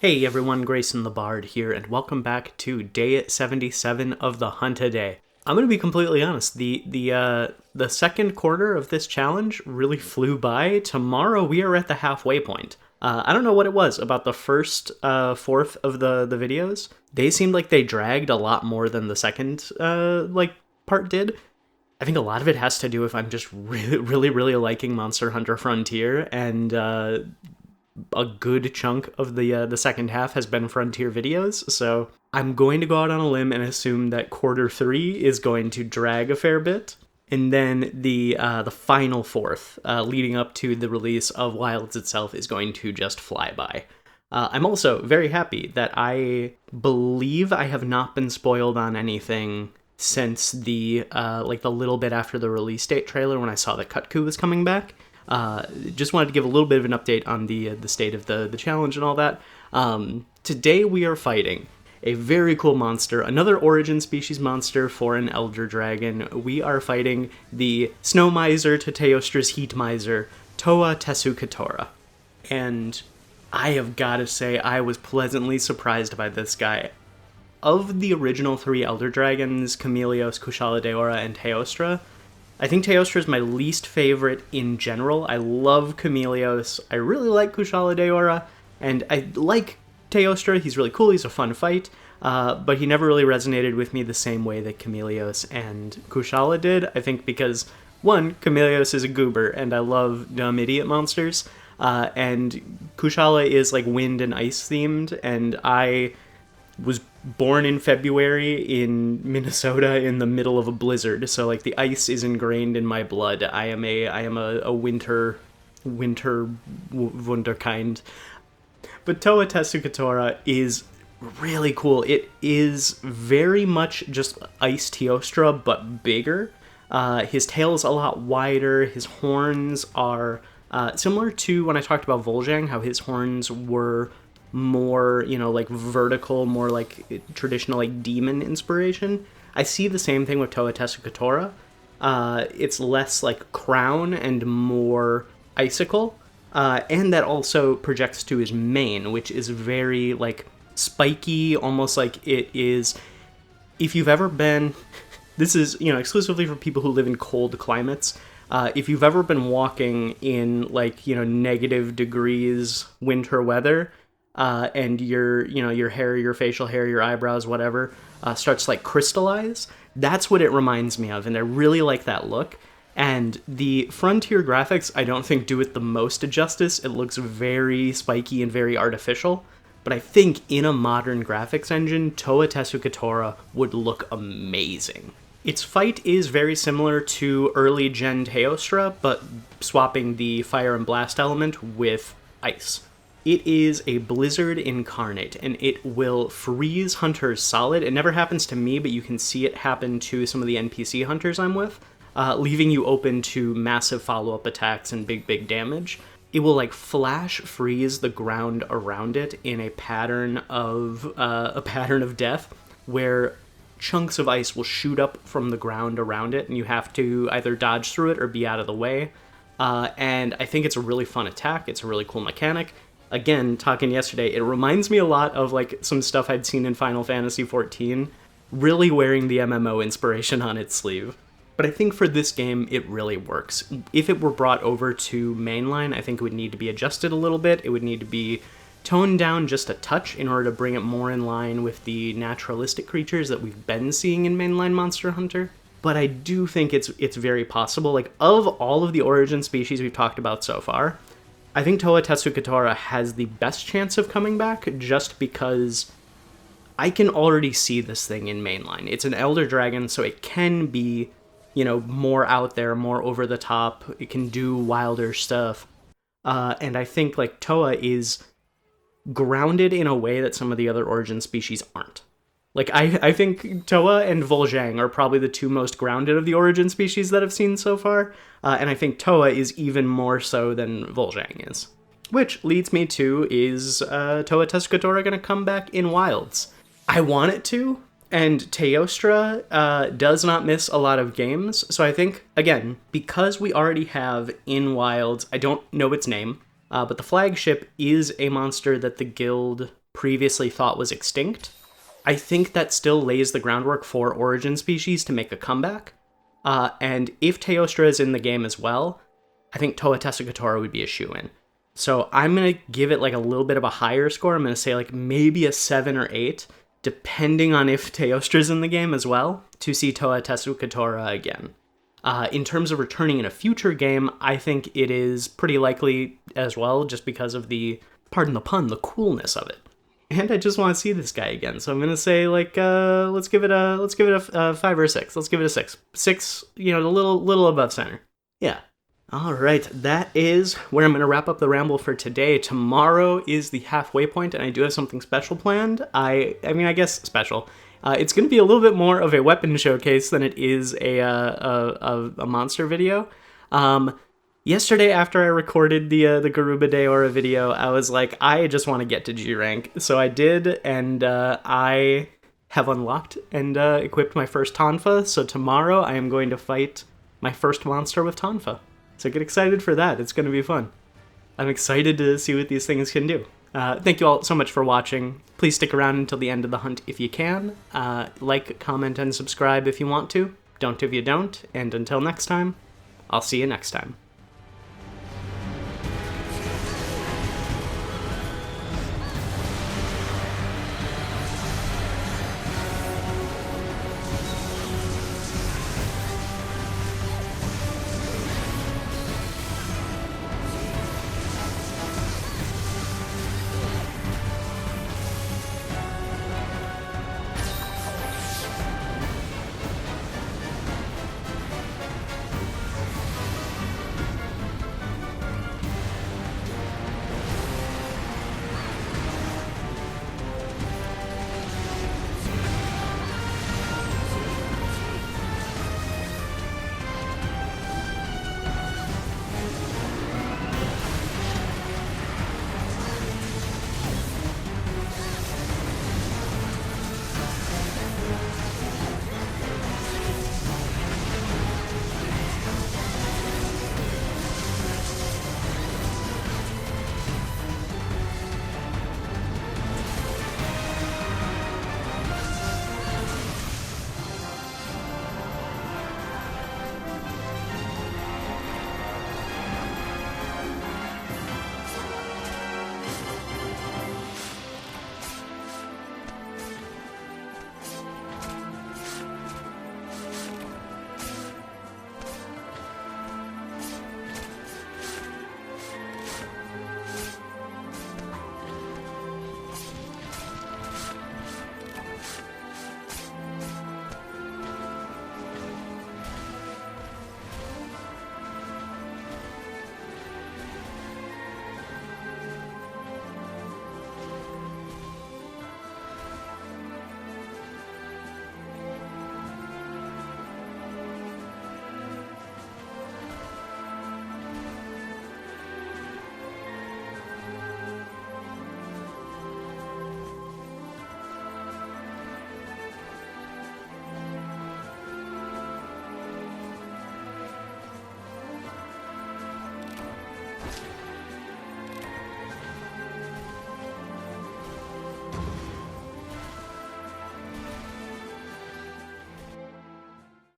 Hey everyone, Grayson the Bard here, and welcome back to day 77 of the Hunt a Day. I'm gonna be completely honest. The second quarter of this challenge really flew by. Tomorrow we are at the halfway point. I don't know what it was about the first fourth of the videos. They seemed like they dragged a lot more than the second part did. I think a lot of it has to do with I'm just really liking Monster Hunter Frontier, and a good chunk of the second half has been Frontier videos, so I'm going to go out on a limb and assume that quarter 3 is going to drag a fair bit, and then the final fourth, leading up to the release of Wilds itself, is going to just fly by. I'm also very happy that I believe I have not been spoiled on anything since the little bit after the release date trailer when I saw that Kutku was coming back. Just wanted to give a little bit of an update on the state of the challenge and all that. Today we are fighting a very cool monster, another origin species monster for an Elder Dragon. We are fighting the Snow Miser to Teostra's Heat Miser, Toa Tesukatora. And I have got to say, I was pleasantly surprised by this guy. Of the original 3 Elder Dragons, Chameleos, Kushala Daora, and Teostra, I think Teostra is my least favorite in general. I love Chameleos, I really like Kushala Daora, and I like Teostra. He's really cool, he's a fun fight, but he never really resonated with me the same way that Chameleos and Kushala did. I think because, one, Chameleos is a goober, and I love dumb idiot monsters, and Kushala is like wind and ice themed, and I was born in February in Minnesota in the middle of a blizzard, so like the ice is ingrained in my blood. I am a winter wunderkind. But Toa Tesukatora is really cool. It is very much just Ice Teostra, but bigger. His tail is a lot wider. His horns are similar to when I talked about Vol'jang, how his horns were more, like vertical, more like traditional like demon inspiration. I see the same thing with Toa Tesukatora. It's less like crown and more icicle, and that also projects to his mane, which is very like spiky, almost like it is. If you've ever been, this is exclusively for people who live in cold climates. If you've ever been walking in like negative degrees winter weather, and your hair, your facial hair, your eyebrows, whatever, starts to like crystallize, that's what it reminds me of, and I really like that look. And the Frontier graphics, I don't think do it the most justice. It looks very spiky and very artificial, but I think in a modern graphics engine, Toa Tesukatora would look amazing. Its fight is very similar to early gen Teostra, but swapping the fire and blast element with ice. It is a blizzard incarnate, and it will freeze hunters solid. It never happens to me, but you can see it happen to some of the NPC hunters I'm with, leaving you open to massive follow-up attacks and big damage. It will like flash freeze the ground around it in a pattern of death, where chunks of ice will shoot up from the ground around it, and you have to either dodge through it or be out of the way. And I think it's a really fun attack. It's a really cool mechanic. Again, talking yesterday, it reminds me a lot of like some stuff I'd seen in Final Fantasy XIV, really wearing the MMO inspiration on its sleeve. But I think for this game, it really works. If it were brought over to mainline, I think it would need to be adjusted a little bit. It would need to be toned down just a touch in order to bring it more in line with the naturalistic creatures that we've been seeing in mainline Monster Hunter. But I do think it's very possible. Like, of all of the origin species we've talked about so far, I think Toa Tesukatora has the best chance of coming back, just because I can already see this thing in mainline. It's an Elder Dragon, so it can be, more out there, more over the top. It can do wilder stuff. And I think like Toa is grounded in a way that some of the other origin species aren't. Like, I think Toa and Vol'jang are probably the 2 most grounded of the origin species that I've seen so far, and I think Toa is even more so than Vol'jang is. Which leads me to, is Toa Tesukatora going to come back in Wilds? I want it to, and Teostra does not miss a lot of games, so I think, again, because we already have in Wilds, I don't know its name, but the flagship is a monster that the guild previously thought was extinct. I think that still lays the groundwork for Origin Species to make a comeback. And if Teostra is in the game as well, I think Toa Tessakatora would be a shoo-in. So I'm going to give it like a little bit of a higher score. I'm going to say like maybe a 7 or 8, depending on if Teostra's in the game as well, to see Toa Tessakatora again. In terms of returning in a future game, I think it is pretty likely as well, just because of the, pardon the pun, the coolness of it. And I just want to see this guy again, so I'm gonna say like let's give it a 5 or a 6. Let's give it a 6. 6, a little above center. Yeah. All right, that is where I'm gonna wrap up the ramble for today. Tomorrow is the halfway point, and I do have something special planned. I guess special. It's going to be a little bit more of a weapon showcase than it is a monster video. Yesterday, after I recorded the Garuba Deora video, I was like, I just want to get to G rank. So I did, and I have unlocked and equipped my first Tonfa. So tomorrow I am going to fight my first monster with Tonfa. So get excited for that. It's going to be fun. I'm excited to see what these things can do. Thank you all so much for watching. Please stick around until the end of the hunt if you can. Like, comment, and subscribe if you want to. Don't if you don't. And until next time, I'll see you next time.